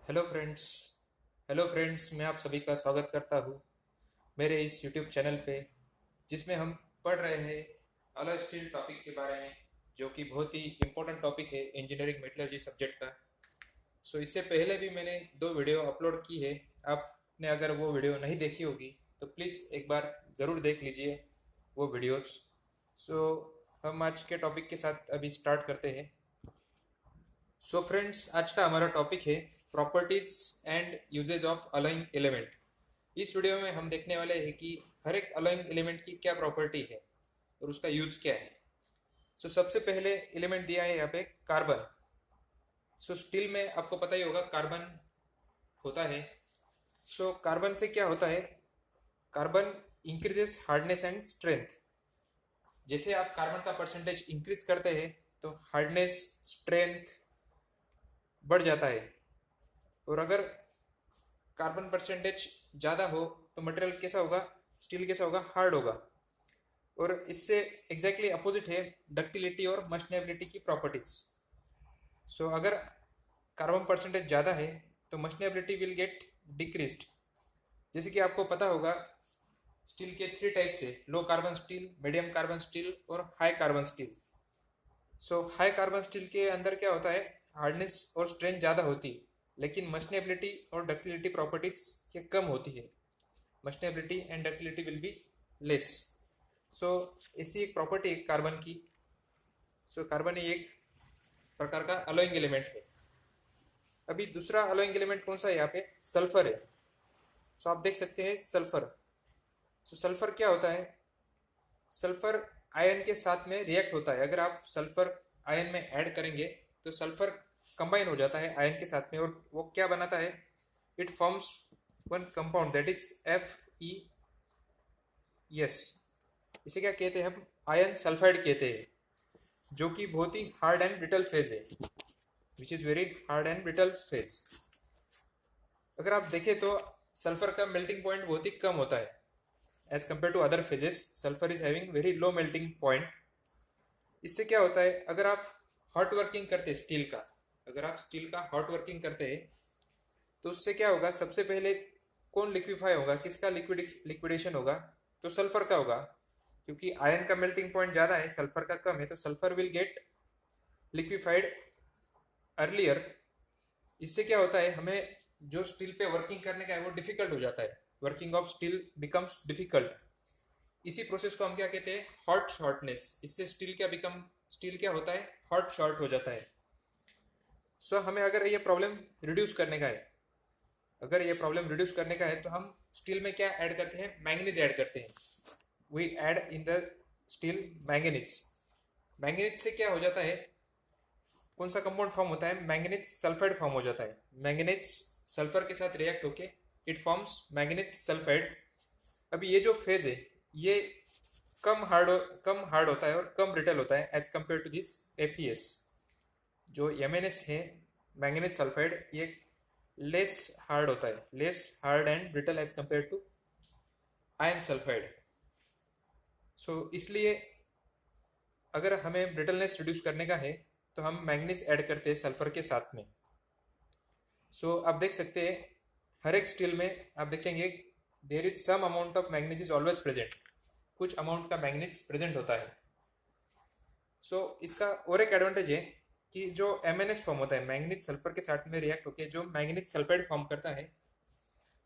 Hello friends. मैं आप सभी का स्वागत करता हूँ मेरे इस यूट्यूब चैनल पे, जिसमें हम पढ़ रहे हैं अलॉय स्टील टॉपिक के बारे में, जो कि बहुत ही इम्पोर्टेंट टॉपिक है इंजीनियरिंग मेटलर्जी सब्जेक्ट का। सो इससे पहले भी मैंने दो वीडियो अपलोड की है। आपने अगर वो वीडियो नहीं देखी होगी तो प्लीज़ एक बार ज़रूर देख लीजिए वो वीडियोस। सो हम आज के टॉपिक के साथ अभी स्टार्ट करते हैं। सो फ्रेंड्स, आज का हमारा टॉपिक है properties and usages of alloying element. इस वीडियो में हम देखने वाले हैं कि हर एक अलोइंग एलिमेंट की क्या प्रॉपर्टी है और उसका यूज क्या है। सो सबसे पहले एलिमेंट दिया है यहाँ पे कार्बन। सो स्टील में आपको पता ही होगा कार्बन होता है। सो कार्बन से क्या होता है, carbon increases hardness and strength. जैसे आप कार्बन का परसेंटेज इंक्रीज करते हैं तो हार्डनेस, स्ट्रेंथ बढ़ जाता है। और अगर कार्बन परसेंटेज ज़्यादा हो तो मटेरियल कैसा होगा, स्टील कैसा होगा, हार्ड होगा। और इससे एग्जैक्टली अपोजिट है डक्टिलिटी और मशनेबिलिटी की प्रॉपर्टीज। सो अगर कार्बन परसेंटेज ज़्यादा है तो मशनेबिलिटी विल गेट डिक्रीज्ड। जैसे कि आपको पता होगा स्टील के थ्री टाइप्स है, low carbon steel, medium carbon steel और हाई कार्बन स्टील। सो हाई कार्बन स्टील के अंदर क्या होता है, हार्डनेस और स्ट्रेंथ ज़्यादा होती है, लेकिन मशनेबिलिटी और डक्टिलिटी प्रॉपर्टीज के कम होती है। Machinability and ductility will be less. So ऐसी एक प्रॉपर्टी है कार्बन की। सो कार्बन ही एक प्रकार का अलोइंग एलिमेंट है। अभी दूसरा अलोइंग एलिमेंट कौन सा है, यहाँ पे सल्फर है। सो आप देख सकते हैं सल्फर। सो सल्फर क्या होता है, सल्फर आयन के साथ में रिएक्ट होता है। अगर आप सल्फर आयन में ऐड करेंगे तो सल्फर कंबाइन हो जाता है आयन के साथ में, और वो क्या बनाता है, it forms one compound that is FeS। इसे क्या कहते हैं हम, आयन सल्फाइड कहते हैं, जो कि बहुत ही हार्ड एंड ब्रिटल फेज है, which is very hard and brittle phase. अगर आप देखें तो सल्फर का मेल्टिंग पॉइंट बहुत ही कम होता है as compare to other phases. Sulphur is having very low melting point. इससे क्या होता है, अगर आप हॉट वर्किंग करते हैं स्टील का, अगर आप स्टील का हॉट वर्किंग करते हैं तो उससे क्या होगा, सबसे पहले कौन लिक्विफाई होगा, किसका लिक्विडेशन होगा, तो सल्फर का होगा। क्योंकि आयन का मेल्टिंग पॉइंट ज़्यादा है, सल्फर का कम है, तो sulphur will get liquefied earlier. इससे क्या होता है, हमें जो स्टील पे वर्किंग करने का है वो डिफिकल्ट हो जाता है, working of steel becomes difficult. इसी प्रोसेस को हम क्या कहते हैं, हॉट शॉर्टनेस। इससे स्टील क्या होता है, हॉट शॉर्ट हो जाता है। सो हमें अगर ये प्रॉब्लम रिड्यूस करने का है, तो हम स्टील में क्या ऐड करते हैं, मैंगनीज ऐड करते हैं। We add in the steel manganese. Manganese से क्या हो जाता है, कौन सा कंपाउंड फॉर्म होता है, मैंगनीज सल्फाइड फॉर्म हो जाता है। मैंगनीज सल्फर के साथ रिएक्ट होके इट फॉर्म्स मैंगनीज सल्फाइड। अभी ये जो फेज है ये कम हार्ड होता है और कम ब्रिटल होता है as compare to this FeS। जो MnS है, मैंगनीज सल्फाइड, ये लेस हार्ड होता है, less hard and brittle as compare to iron sulphide. So इसलिए अगर हमें ब्रिटलनेस रिड्यूस करने का है तो हम मैंगनीज ऐड करते हैं सल्फर के साथ में। सो आप देख सकते हैं हर एक स्टील में आप देखेंगे there is some amount of manganese is always present, कुछ अमाउंट का मैंगनीज प्रेजेंट होता है। सो इसका और एक एडवांटेज है कि जो MnS फॉर्म होता है, मैंगनीज सल्फर के साथ में रिएक्ट होकर जो मैंगनीज सल्फाइड फॉर्म करता है,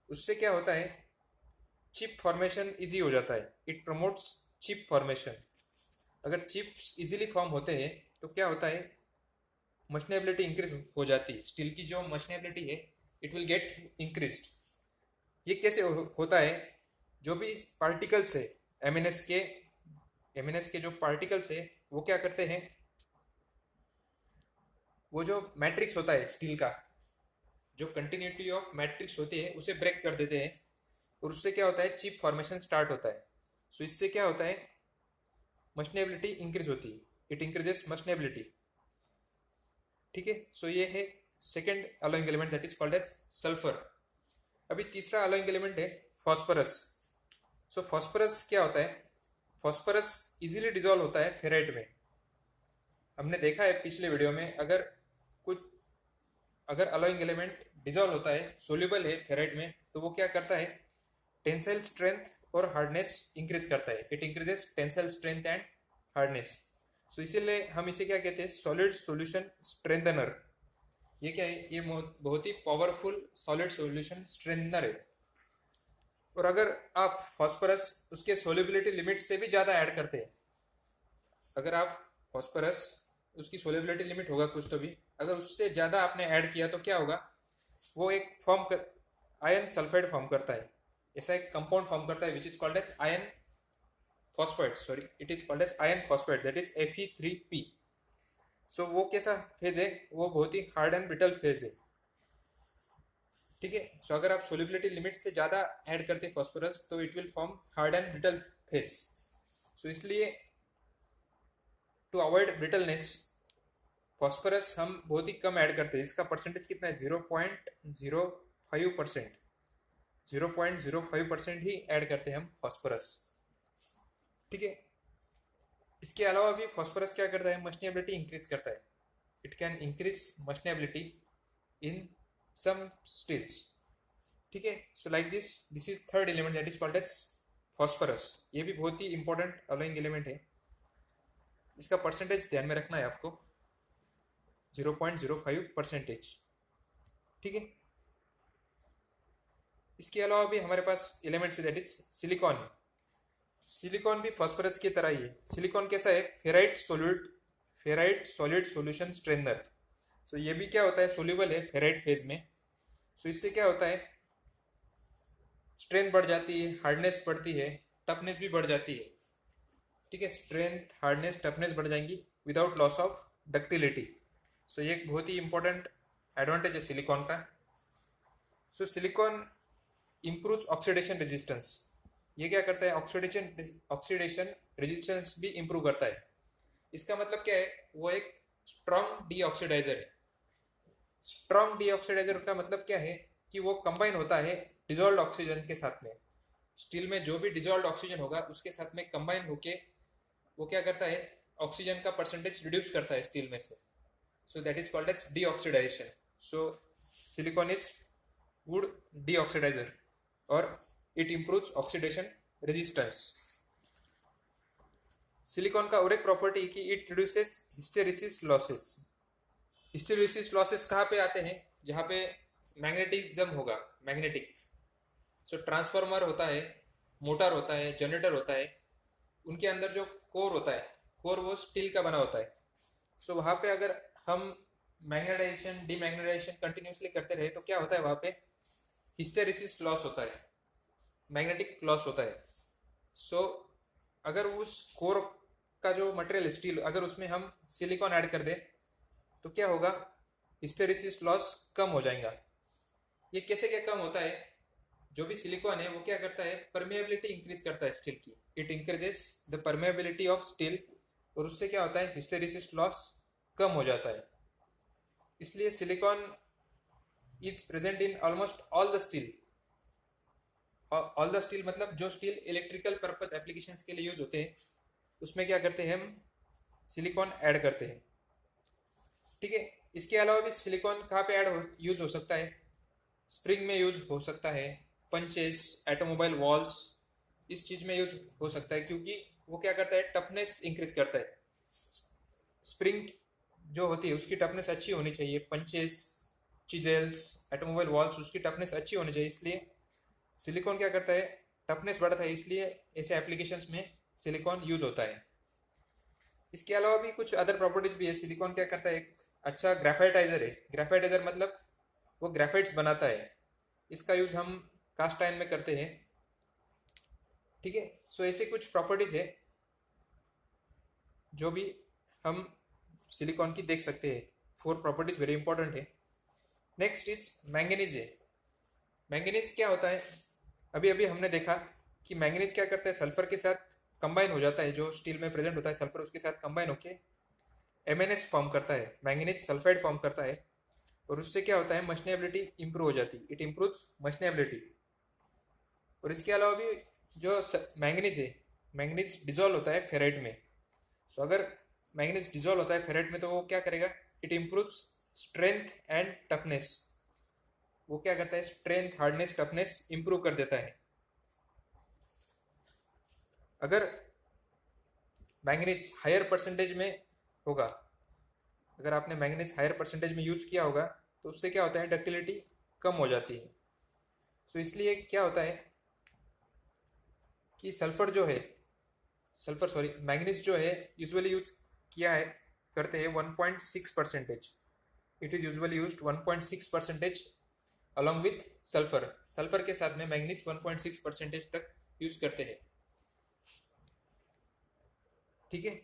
उससे क्या होता है, चिप फॉर्मेशन इजी हो जाता है। It promotes chip formation. अगर चिप्स इजीली फॉर्म होते हैं तो क्या होता है, मशनेबिलिटी इंक्रीज हो जाती है। स्टील की जो मशनेबिलिटी है इट विल गेट इंक्रीज्ड। ये कैसे होता है, जो भी पार्टिकल्स है एम एन एस के जो पार्टिकल्स है वो क्या करते हैं, वो जो मैट्रिक्स होता है स्टील का, जो कंटिन्यूटी ऑफ मैट्रिक्स होती है उसे ब्रेक कर देते हैं, और उससे क्या होता है, चिप फॉर्मेशन स्टार्ट होता है। सो इससे क्या होता है, मशनेबिलिटी इंक्रीज होती है, इट इंक्रीजेस मशनेबिलिटी। ठीक है। सो ये है second alloying element that is called as sulphur. अभी तीसरा अलोइंग एलिमेंट है फॉस्फरस। सो फॉस्फरस क्या होता है, फॉस्फरस इजीली डिजोल्व होता है फेराइट में। हमने देखा है पिछले वीडियो में, अगर अलोइंग एलिमेंट डिजॉल्व होता है, सोल्यूबल है फेराइट में, तो वो क्या करता है, टेंसाइल स्ट्रेंथ और हार्डनेस इंक्रीज करता है। It increases tensile strength and hardness. So इसीलिए हम इसे क्या कहते हैं, सॉलिड सॉल्यूशन स्ट्रेंथनर। ये क्या है, ये बहुत ही पावरफुल सॉलिड सॉल्यूशन स्ट्रेंथनर है। और अगर आप फास्फोरस उसके सोल्युबिलिटी लिमिट से भी ज़्यादा ऐड करते हैं, अगर आप फास्फोरस उसकी सोल्युबिलिटी लिमिट होगा कुछ तो भी, अगर उससे ज़्यादा आपने ऐड किया तो क्या होगा, वो एक आयन सल्फाइड फॉर्म करता है, ऐसा एक कंपाउंड फॉर्म करता है which is called as iron phosphate, sorry it is called as iron phosphate, that is Fe3P। So वो कैसा फेज है, वो बहुत ही हार्ड एंड ब्रिटल फेज है। ठीक है, सो अगर आप सोल्युबिलिटी लिमिट से ज़्यादा ऐड करते हैं फॉस्फोरस तो it will form hard and brittle phase. So इसलिए टू अवॉइड ब्रिटलनेस फॉस्फोरस हम बहुत ही कम ऐड करते हैं। इसका परसेंटेज कितना है, 0.05%, 0.05% ही ऐड करते हैं हम फॉस्फोरस। ठीक है, इसके अलावा भी फॉस्फोरस क्या करता है, मशनेबिलिटी इंक्रीज करता है। It can increase machinability in some steels. ठीक है, so like this is third element that is called as phosphorus. ये भी बहुत ही इंपॉर्टेंट अलोइंग एलिमेंट है। इसका परसेंटेज ध्यान में रखना है आपको, 0.05%। ठीक है, इसके अलावा भी हमारे पास एलिमेंट्स है दैट इज सिलिकॉन। सिलिकॉन भी फास्फोरस की तरह ही है। सिलिकॉन कैसा है, फेराइट सॉलिड सॉल्यूशन स्ट्रेंथनर। सो ये भी क्या होता है, सोल्यूबल है फेराइट फेज में। सो इससे क्या होता है, स्ट्रेंथ बढ़ जाती है, हार्डनेस बढ़ती है, टफनेस भी बढ़ जाती है। ठीक है, स्ट्रेंथ हार्डनेस टफनेस बढ़ जाएंगी विदाउट लॉस ऑफ डक्टिलिटी। सो ये एक बहुत ही इंपॉर्टेंट एडवांटेज है सिलिकॉन का। सो सिलिकॉन इम्प्रूव्स ऑक्सीडेशन रेजिस्टेंस। ये क्या करता है, ऑक्सीडेशन रेजिस्टेंस भी इम्प्रूव करता है। इसका मतलब क्या है, वो एक स्ट्रॉन्ग डीऑक्सीडाइजर है। स्ट्रॉन्ग डीऑक्सीडाइजर का मतलब क्या है कि वो कंबाइन होता है डिजॉल्व ऑक्सीजन के साथ में। स्टील में जो भी डिजॉल्व ऑक्सीजन होगा उसके साथ में कंबाइन होके वो क्या करता है, ऑक्सीजन का परसेंटेज रिड्यूस करता है स्टील में से। So that is called as deoxidization. So silicon is good deoxidizer और it improves oxidation resistance. Silicon का और एक प्रॉपर्टी कि it reduces hysteresis losses. Hysteresis losses कहाँ पे आते हैं, जहाँ पे मैग्नेटिज्म होगा, मैग्नेटिक। सो ट्रांसफार्मर होता है, मोटर होता है, जनरेटर होता है, उनके अंदर जो कोर होता है, कोर वो स्टील का बना होता है। सो वहाँ पे अगर हम मैग्नेटाइजेशन डीमैग्नेटाइजेशन कंटिन्यूसली करते रहे तो क्या होता है, वहाँ पे हिस्टेरिसिस लॉस होता है, मैग्नेटिक लॉस होता है। सो अगर उस कोर का जो मटेरियल स्टील, अगर उसमें हम सिलिकॉन ऐड कर दें तो क्या होगा, हिस्टेरिसिस लॉस कम हो जाएगा। ये कैसे क्या कम होता है, जो भी सिलिकॉन है वो क्या करता है, परमेबिलिटी इंक्रीज करता है स्टील की। It increases the permeability of steel, और उससे क्या होता है, हिस्टेरिसिस लॉस कम हो जाता है। इसलिए silicon is present in almost all the steel. All the steel मतलब जो स्टील इलेक्ट्रिकल पर्पज एप्लीकेशंस के लिए यूज होते हैं उसमें क्या करते हैं, हम सिलिकॉन ऐड करते हैं। ठीक है, इसके अलावा भी सिलिकॉन कहाँ पे यूज हो सकता है, स्प्रिंग में यूज हो सकता है, पंचेस, ऑटोमोबाइल वॉल्स, इस चीज में यूज हो सकता है, क्योंकि वो क्या करता है, टफनेस इंक्रीज करता है। स्प्रिंग जो होती है उसकी टफनेस अच्छी होनी चाहिए, पंचेस, चिजेल्स, ऑटोमोबाइल वॉल्स, उसकी टफनेस अच्छी होनी चाहिए। इसलिए सिलिकॉन क्या करता है, टफनेस बढ़ता है, इसलिए ऐसे एप्लीकेशंस में सिलिकॉन यूज होता है। इसके अलावा भी कुछ अदर प्रॉपर्टीज भी है। सिलिकॉन क्या करता है, एक अच्छा ग्राफाइटाइजर है। ग्राफाइटाइजर मतलब वो ग्राफाइट्स बनाता है। इसका यूज हम कास्ट आयन में करते हैं। ठीक है, सो ऐसे कुछ प्रॉपर्टीज है जो भी हम सिलिकॉन की देख सकते हैं। 4 प्रॉपर्टीज वेरी इंपॉर्टेंट है। नेक्स्ट इज मैंगनीज है। मैंगनीज क्या होता है, अभी अभी हमने देखा कि मैंगनीज क्या करता है, सल्फर के साथ कंबाइन हो जाता है। जो स्टील में प्रेजेंट होता है सल्फर उसके साथ कंबाइन होके MnS फॉर्म करता है, मैंगनीज सल्फाइड फॉर्म करता है, और उससे क्या होता है, मशनेबिलिटी इंप्रूव हो जाती है। It improves machinability. और इसके अलावा भी जो मैंगनीज है, मैंगनीज डिजोल्व होता है फेराइट में। सो अगर मैंगनीज डिजोल्व होता है फेराइट में तो वो क्या करेगा, it improves strength and toughness. वो क्या करता है, स्ट्रेंथ, हार्डनेस, टफनेस इंप्रूव कर देता है। अगर मैंगनीज हायर परसेंटेज में होगा, अगर आपने मैंगनीज हायर परसेंटेज में यूज किया होगा तो उससे क्या होता है, डक्टिलिटी कम हो जाती है। सो इसलिए क्या होता है कि सल्फर जो है, सल्फर सॉरी मैंगनीज जो है यूजुअली यूज किया है करते हैं 1.6%। It is usually used 1.6% along with sulphur. Sulphur के साथ में मैंगनीज 1.6% तक यूज करते हैं। ठीक है।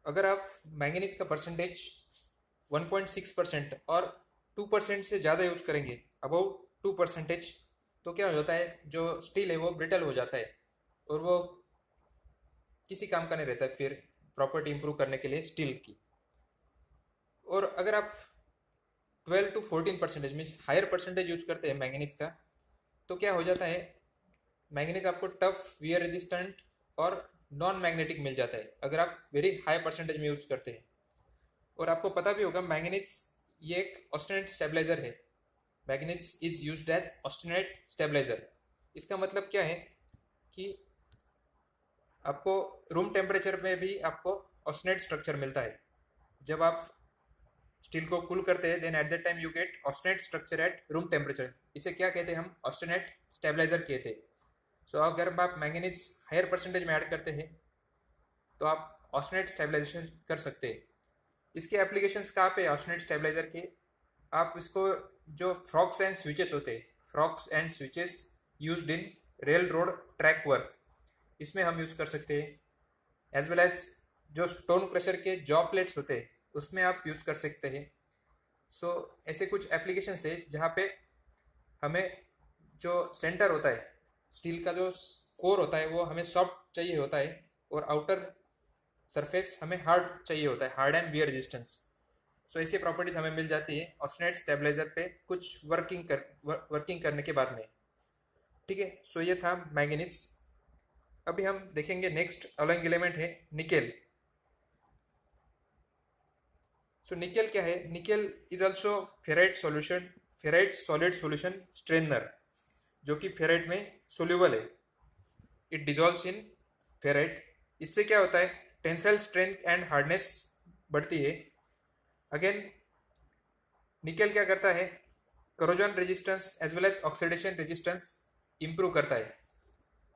अगर आप मैंगनीज का परसेंटेज 1.6% और 2% से ज़्यादा यूज करेंगे, अबाउट 2%, तो क्या हो जाता है, जो स्टील है वो ब्रिटल हो जाता है और वो किसी काम का नहीं रहता है फिर प्रॉपर्टी इंप्रूव करने के लिए स्टील की। और अगर आप 12 to 14% means higher percentage use करते हैं मैंगनीज का, तो क्या हो जाता है, मैंगनीज आपको टफ, वियर रेजिस्टेंट और नॉन मैग्नेटिक मिल जाता है अगर आप वेरी हाई परसेंटेज में यूज करते हैं। और आपको पता भी होगा मैंगनीज ये एक ऑस्टेनेट स्टेबलाइजर है। Manganese is used as austenite stabilizer. इसका मतलब क्या है कि आपको रूम टेम्परेचर में भी आपको ऑस्टेनेट स्ट्रक्चर मिलता है। जब आप स्टील को कूल करते हैं then at that time you get austenite structure at room temperature. इसे क्या कहते हैं, हम ऑस्टेनेट स्टेबलाइजर कहते हैं। सो अगर आप मैंगनीज हायर परसेंटेज में ऐड करते हैं तो आप ऑस्टेनेट स्टेबलाइजेशन कर सकते हैं। इसके एप्लीकेशंस कहाँ पे, ऑस्टेनेट स्टेबलाइजर के, आप इसको जो फ्रॉक्स एंड स्विचेस होते हैं, frogs and switches used in rail road track work, इसमें हम यूज़ कर सकते हैं। एज वेल एज जो स्टोन क्रशर के जॉ प्लेट्स होते हैं उसमें आप यूज़ कर सकते हैं। सो ऐसे कुछ एप्लीकेशंस है जहाँ पे हमें जो सेंटर होता है, स्टील का जो कोर होता है वो हमें सॉफ्ट चाहिए होता है और आउटर सरफेस हमें हार्ड चाहिए होता है, हार्ड एंड वियर रेजिस्टेंस। सो ऐसी प्रॉपर्टीज हमें मिल जाती है ऑस्टेनेट स्टेबलाइजर पे कुछ वर्किंग करने के बाद में। ठीक है। सो ये था मैंगनीज। अभी हम देखेंगे नेक्स्ट अलॉइंग एलिमेंट है निकेल। सो निकेल क्या है, nickel is also ferrite solution, ferrite solid solution strainer, जो कि फेराइट में सोल्यूबल है। It dissolves in ferrite. इससे क्या होता है, टेंसाइल स्ट्रेंथ एंड हार्डनेस बढ़ती है। अगेन निकेल क्या करता है, corrosion resistance as well as oxidation resistance improve करता है।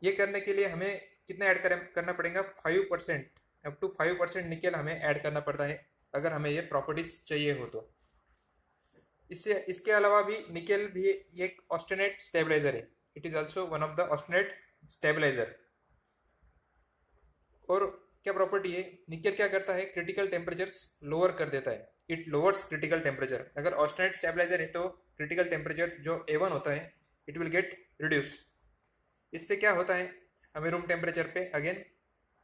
ये करने के लिए हमें कितना ऐड करना पड़ेगा, 5%, अप टू 5% निकेल हमें ऐड करना पड़ता है अगर हमें ये प्रॉपर्टीज चाहिए हो तो। इससे इसके अलावा भी निकेल भी एक ऑस्टेनेट स्टेबलाइजर है। It is also one of the austenite stabilizer. और क्या प्रॉपर्टी है, निकेल क्या करता है, क्रिटिकल टेम्परेचर्स लोअर कर देता है। It lowers critical temperature. अगर ऑस्टेनेट स्टेबलाइजर है तो क्रिटिकल टेम्परेचर जो A1 होता है इट विल गेट रिड्यूस। इससे क्या होता है, हमें रूम टेम्परेचर पे अगेन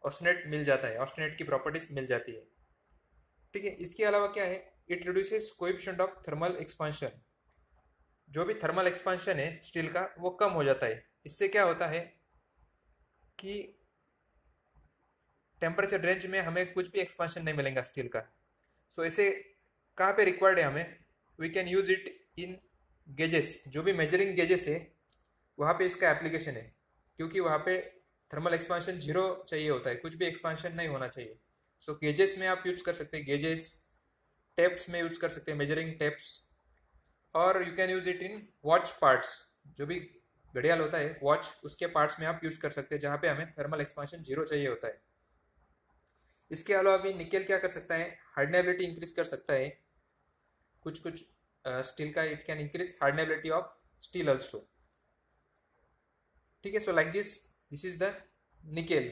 ऑस्टेनेट मिल जाता है, ऑस्टेनेट की प्रॉपर्टीज मिल जाती है। ठीक है। इसके अलावा क्या है, it reduces coefficient of thermal expansion. जो भी थर्मल एक्सपांशन है स्टील का वो कम हो जाता है। इससे क्या होता है कि टेम्परेचर रेंज में हमें कुछ भी एक्सपांशन नहीं मिलेगा स्टील का। सो ऐसे कहाँ पे रिक्वायर्ड है हमें, we can use it in gauges. जो भी मेजरिंग गेजेस है वहाँ पे इसका एप्लीकेशन है, क्योंकि वहाँ पे थर्मल एक्सपांशन जीरो चाहिए होता है, कुछ भी एक्सपांशन नहीं होना चाहिए। सो गेजेस में आप यूज कर सकते हैं, गेजेस, टेप्स में यूज कर सकते हैं, मेजरिंग टेप्स। और you can use it in watch parts. जो भी घड़ियाल होता है वॉच, उसके पार्ट्स में आप यूज कर सकते हैं जहाँ पे हमें थर्मल एक्सपांशन जीरो चाहिए होता है। इसके अलावा भी निकेल क्या कर सकता है, हार्डनेबिलिटी इंक्रीज कर सकता है। कुछ कुछ स्टील का it can increase hardenability of steel also. ठीक है, so like this is the nickel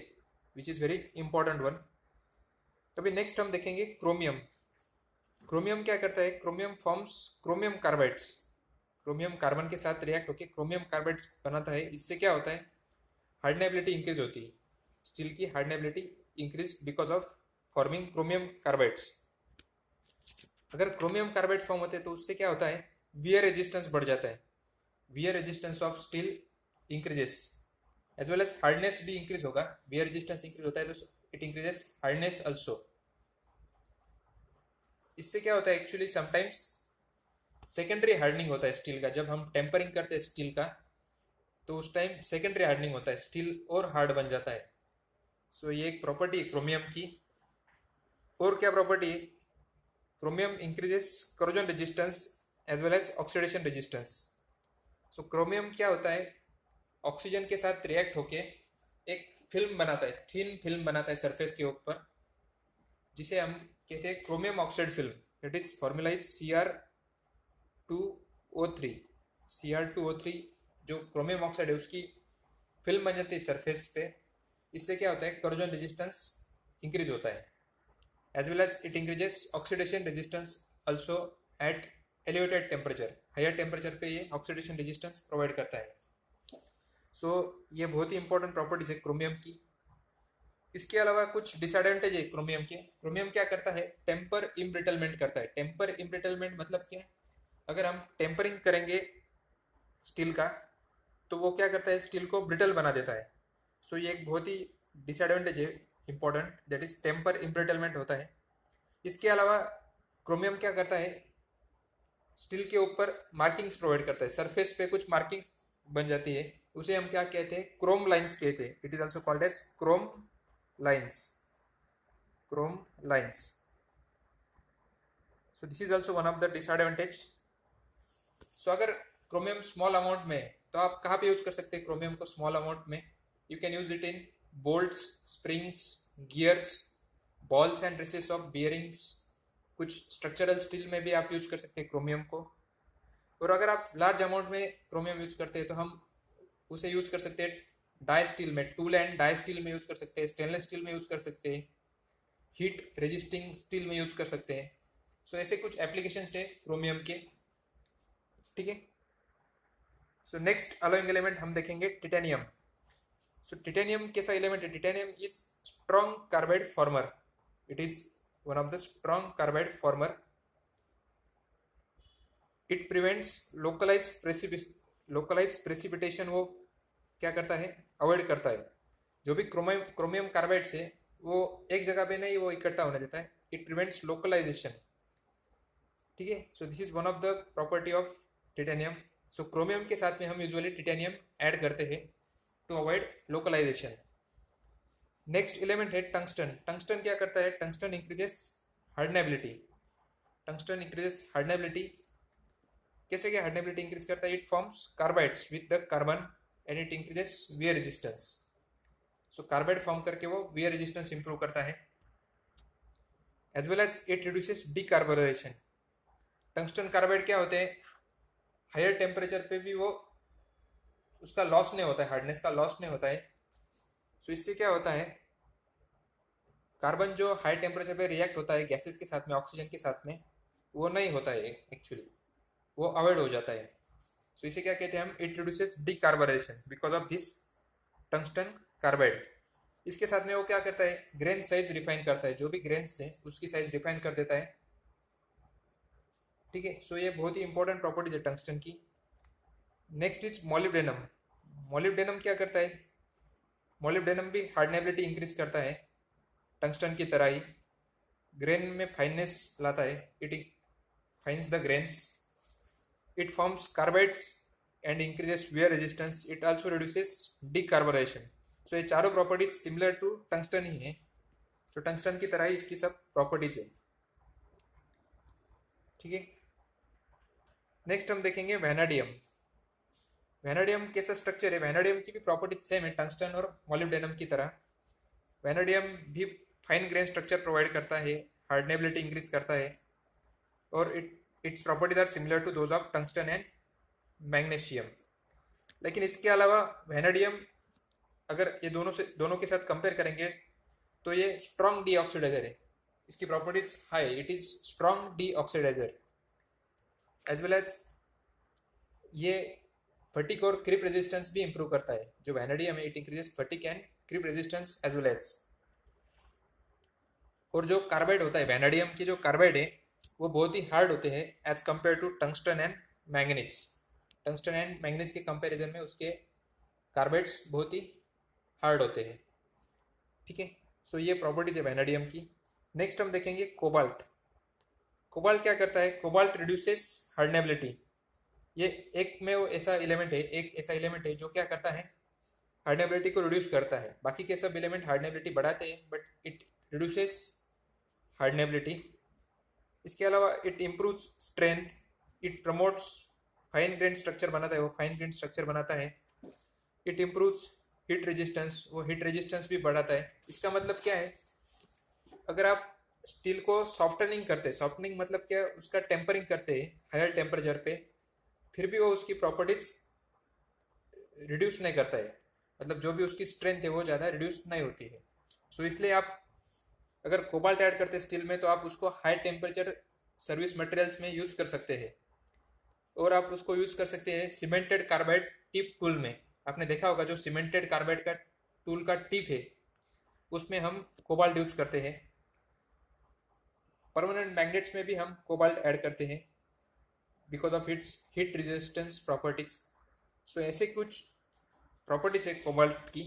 which is very important one. अभी नेक्स्ट हम देखेंगे क्रोमियम. क्रोमियम क्या करता है? Chromium forms chromium carbides. Chromium carbon के साथ रिएक्ट होकर क्रोमियम कार्बाइड्स बनाता है. इससे क्या होता है? हार्डनेबिलिटी इंक्रीज होती है. स्टील की hardenability increase because of forming chromium carbides. अगर क्रोमियम कार्बाइड्स फॉर्म होते हैं तो उससे क्या होता है? वियर रेजिस्टेंस बढ़ जाता है. Wear resistance of steel increases as well as hardness भी इंक्रीज होगा. वियर रेजिस्टेंस इंक्रीज होता है तो इट इंक्रीजेस हार्डनेस ऑल्सो. इससे क्या होता है? एक्चुअली समटाइम्स सेकेंडरी हार्डनिंग होता है स्टील का. जब हम टेम्परिंग करते हैं स्टील का तो उस टाइम सेकेंडरी हार्डनिंग होता है, स्टील और हार्ड बन जाता है. सो ये एक प्रॉपर्टी है क्रोमियम की. और क्या प्रॉपर्टी है? Chromium increases corrosion resistance as well as oxidation resistance. So chromium क्या होता है? ऑक्सीजन के साथ रिएक्ट होके एक फिल्म बनाता है, थिन फिल्म बनाता है सरफेस के ऊपर, जिसे हम कहते हैं chromium oxide film. That is formula is Cr2O3. Cr2O3 जो क्रोमियम ऑक्साइड है उसकी फिल्म बन जाती है सरफेस पे. इससे क्या होता है? करोजन रेजिस्टेंस इंक्रीज होता है as well as it increases oxidation resistance also at elevated temperature. Higher temperature पे ये ऑक्सीडेशन रेजिस्टेंस प्रोवाइड करता है. सो ये बहुत ही इंपॉर्टेंट प्रॉपर्टीज है क्रोमियम की. इसके अलावा कुछ डिसएडवांटेज है क्रोमियम के. क्रोमियम क्या करता है? टेम्पर इम्ब्रिटलमेंट करता है. टेम्पर इम्ब्रिटलमेंट मतलब क्या? अगर हम टेम्परिंग करेंगे स्टील का तो वो क्या करता है? स्टील को ब्रिटल बना देता है. सो ये एक बहुत ही डिसएडवांटेज है important, that is temper embrittlement होता है. इसके अलावा क्रोमियम क्या करता है? स्टील के ऊपर मार्किंग्स प्रोवाइड करता है. सरफेस पे कुछ मार्किंग्स बन जाती है, उसे हम क्या कहते हैं? क्रोम लाइंस कहते हैं. It is also called as chrome lines. Chrome lines. So this is also one of the disadvantage. So अगर क्रोमियम स्मॉल अमाउंट में है तो आप कहाँ पे यूज कर सकते हैं क्रोमियम को? स्मॉल अमाउंट में you can use it in bolts, springs, gears, balls and races of bearings. कुछ स्ट्रक्चरल स्टील में भी आप यूज कर सकते हैं क्रोमियम को. और अगर आप लार्ज अमाउंट में क्रोमियम यूज करते हैं तो हम उसे यूज कर सकते हैं डाई स्टील में, टूल एंड डाई स्टील में यूज कर सकते हैं, स्टेनलेस स्टील में यूज कर सकते हैं, हीट रेजिस्टिंग स्टील में यूज कर सकते हैं. सो ऐसे कुछ एप्लीकेशन है क्रोमियम के. ठीक है. सो नेक्स्ट अलॉइंग एलिमेंट हम देखेंगे टिटेनियम. सो टिटेनियम कैसा एलिमेंट है? Titanium is strong carbide farmer. It is one of the strong carbide farmer. It prevents localise precipitation. वो क्या करता है? अवॉइड करता है. जो भी क्रोमियम कार्बाइड्स है वो एक जगह पे नहीं वो इकट्ठा होने देता है. It prevents localisation. ठीक है. So this is one of the property of titanium. So chromium के साथ में हम यूजुअली टिटेनियम ऐड करते हैं to avoid localisation. Next element है टंगस्टन. टंगस्टन क्या करता है? Tungsten increases hardenability. Tungsten increases hardenability. कैसे क्या हार्डनेबिलिटी इंक्रीज करता है? It forms carbides with the carbon and it increases wear resistance. So carbide form करके वो वियर रेजिस्टेंस इंप्रूव करता है as well as it reduces decarbonisation. Tungsten carbide क्या होते हैं? हायर टेम्परेचर पे भी वो उसका लॉस नहीं होता है, हार्डनेस का लॉस नहीं होता है. सो इससे क्या होता है? कार्बन जो हाई टेम्परेचर पे रिएक्ट होता है गैसेस के साथ में, ऑक्सीजन के साथ में, वो नहीं होता है एक्चुअली, वो अवॉइड हो जाता है. सो इसे क्या कहते हैं हम? It reduces decarbonisation because of this tungsten carbide. इसके साथ में वो क्या करता है? ग्रेन साइज रिफाइन करता है. जो भी ग्रेन्स है उसकी साइज रिफाइन कर देता है. ठीक है. सो ये बहुत ही इंपॉर्टेंट प्रॉपर्टीज है टंगस्टन की. Next is molybdenum. मोलिब्डेनम क्या करता है? मोलिब्डेनम भी हार्डनेबिलिटी इंक्रीज करता है टंगस्टन की तरह ही. ग्रेन में फाइननेस लाता है. It fines the grains. It forms carbides and increases wear resistance. It also reduces decarbonization. So ये चारों प्रॉपर्टीज सिमिलर टू टंगस्टन ही है. सो टंगस्टन की तरह ही इसकी सब प्रॉपर्टीज है. ठीक है. नेक्स्ट हम देखेंगे वैनाडियम. वैनाडियम कैसा स्ट्रक्चर है? वैनाडियम की भी प्रॉपर्टीज सेम है टंगस्टन और मोलिब्डेनम की तरह. वैनाडियम भी फाइन ग्रेन स्ट्रक्चर प्रोवाइड करता है, हार्डनेबिलिटी इंक्रीज करता है और its properties are similar to those of tungsten and magnesium. लेकिन इसके अलावा वैनेडियम अगर ये दोनों के साथ कंपेयर करेंगे तो ये स्ट्रॉन्ग डी ऑक्सीडाइजर है। इसकी properties high, it is strong deoxidiser as well as ये फटीक और क्रिप रेजिस्टेंस भी इंप्रूव करता है। जो वैनेडियम है it increases fatigue and creep resistance as well as. और जो कार्बाइड होता है वैनेडियम के जो कार्बाइड है वो बहुत ही हार्ड होते हैं as compare to tungsten and manganese. Tungsten and manganese के कंपैरिजन में उसके कार्बाइड्स बहुत ही हार्ड होते हैं। ठीक है, सो ये प्रॉपर्टीज है वैनेडियम की। नेक्स्ट हम देखेंगे कोबाल्ट। कोबाल्ट क्या करता है? Cobalt reduces hardenability. ये एक ऐसा एलिमेंट है जो क्या करता है, हार्डनेबिलिटी को रिड्यूस करता है। बाकी के सब एलिमेंट हार्डनेबिलिटी बढ़ाते हैं बट इट रिड्यूसेस हार्डनेबिलिटी। इसके अलावा it improves strength, it promotes fine grain structure बनाता है, वो फाइन ग्रेन स्ट्रक्चर बनाता है। इट इम्प्रूव्स हीट रेजिस्टेंस, वो हीट रेजिस्टेंस भी बढ़ाता है। इसका मतलब क्या है, अगर आप स्टील को सॉफ्टनिंग करते हैं, सॉफ्टनिंग मतलब क्या, उसका टेम्परिंग करते हैं हायर टेम्परेचर पे, फिर भी वो उसकी प्रॉपर्टीज रिड्यूस नहीं करता है, मतलब जो भी उसकी स्ट्रेंथ है वो ज़्यादा रिड्यूस नहीं होती है। सो इसलिए आप अगर कोबाल्ट ऐड करते हैं स्टील में तो आप उसको हाई टेम्परेचर सर्विस मटेरियल्स में यूज़ कर सकते हैं। और आप उसको यूज़ कर सकते हैं सीमेंटेड कार्बाइड टिप टूल में। आपने देखा होगा जो सीमेंटेड कार्बाइड का टूल का टिप है उसमें हम कोबाल्ट यूज करते हैं। परमानेंट मैग्नेट्स में भी हम कोबाल्ट ऐड करते हैं because of its heat resistance properties. So ऐसे कुछ प्रॉपर्टीज है कोबाल्ट की।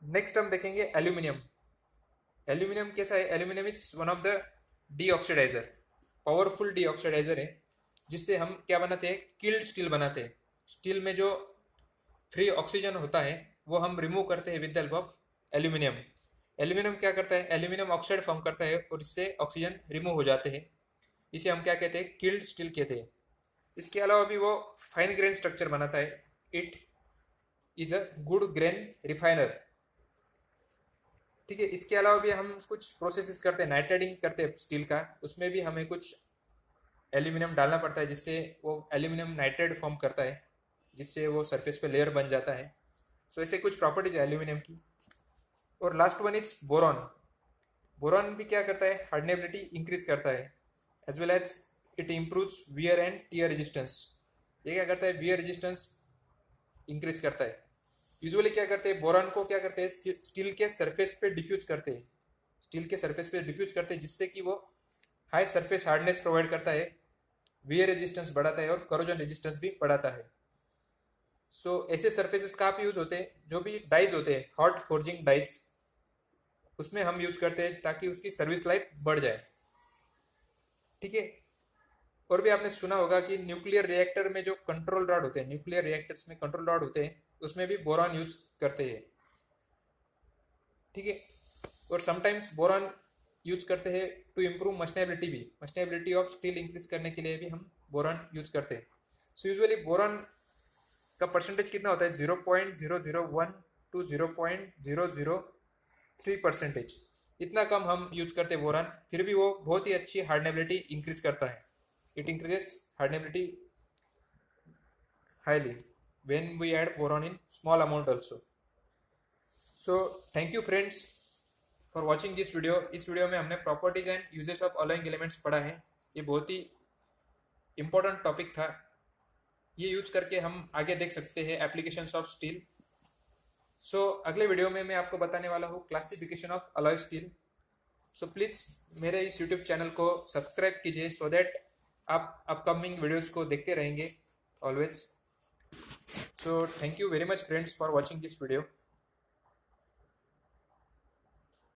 नेक्स्ट हम देखेंगे एल्यूमिनियम। एल्यूमिनियम कैसा है? Aluminium is one of the deoxidizer, powerful deoxidizer है, जिससे हम क्या बनाते हैं, किल्ड स्टील बनाते हैं। स्टील में जो फ्री ऑक्सीजन होता है वो हम रिमूव करते हैं with the help of aluminium. Aluminium क्या करता है, एल्यूमिनियम ऑक्साइड फॉर्म करता है और इससे ऑक्सीजन रिमूव हो जाते हैं। इसे हम क्या कहते हैं, किल्ड स्टील कहते हैं। इसके अलावा भी वो फाइन ग्रेन स्ट्रक्चर बनाता है। It is a good grain refiner. ठीक है, इसके अलावा भी हम कुछ प्रोसेसेस करते हैं, नाइट्रेटिंग करते हैं स्टील का, उसमें भी हमें कुछ एल्यूमिनियम डालना पड़ता है जिससे वो एल्यूमिनियम नाइट्रेट फॉर्म करता है, जिससे वो सरफेस पे लेयर बन जाता है। सो ऐसे कुछ प्रॉपर्टीज है एल्यूमिनियम की। और last one is boron. Boron भी क्या करता है, हार्डनेबिलिटी इंक्रीज करता है as well as it improves wear and tear resistance. ये क्या करता है, वियर रेजिस्टेंस इंक्रीज करता है। यूजुअली क्या करते हैं, बोरॉन को क्या करते हैं, स्टील के सरफेस पे डिफ्यूज करते हैं, स्टील के सरफेस पे डिफ्यूज करते हैं जिससे कि वो हाई सरफेस हार्डनेस प्रोवाइड करता है, वियर रेजिस्टेंस बढ़ाता है और करोजन रेजिस्टेंस भी बढ़ाता है। सो ऐसे सरफेसेस काफ़ी यूज होते हैं। जो भी डाइज होते हैं, हॉट फोर्जिंग डाइज, उसमें हम यूज करते हैं ताकि उसकी सर्विस लाइफ बढ़ जाए। ठीक है, और भी आपने सुना होगा कि न्यूक्लियर रिएक्टर में जो कंट्रोल रॉड होते हैं, न्यूक्लियर रिएक्टर्स में कंट्रोल रॉड होते हैं, उसमें भी बोरॉन यूज करते हैं। ठीक है, और समटाइम्स बोरॉन यूज करते हैं टू इम्प्रूव मशनेबिलिटी भी, मशनेबिलिटी ऑफ स्टील इंक्रीज करने के लिए भी हम बोरॉन यूज करते हैं। सो यूजुअली बोरॉन का परसेंटेज कितना होता है, 0.001 टू 0.003%। इतना कम हम यूज करते हैं बोरॉन, फिर भी वो बहुत ही अच्छी हार्डनेबिलिटी इंक्रीज करता है। It increases hardenability highly when we add boron in small amount also. So thank you friends for watching this video. इस वीडियो में हमने properties and uses of alloying elements पढ़ा है। ये बहुत ही इंपॉर्टेंट टॉपिक था, ये यूज करके हम आगे देख सकते हैं एप्लीकेशंस ऑफ स्टील। सो अगले वीडियो में मैं आपको बताने वाला हूँ classification of alloy steel. So please मेरे इस यूट्यूब चैनल को सब्सक्राइब कीजिए सो दैट आप अपकमिंग वीडियोज़ को देखते रहेंगे always. So thank you very much friends for watching this video.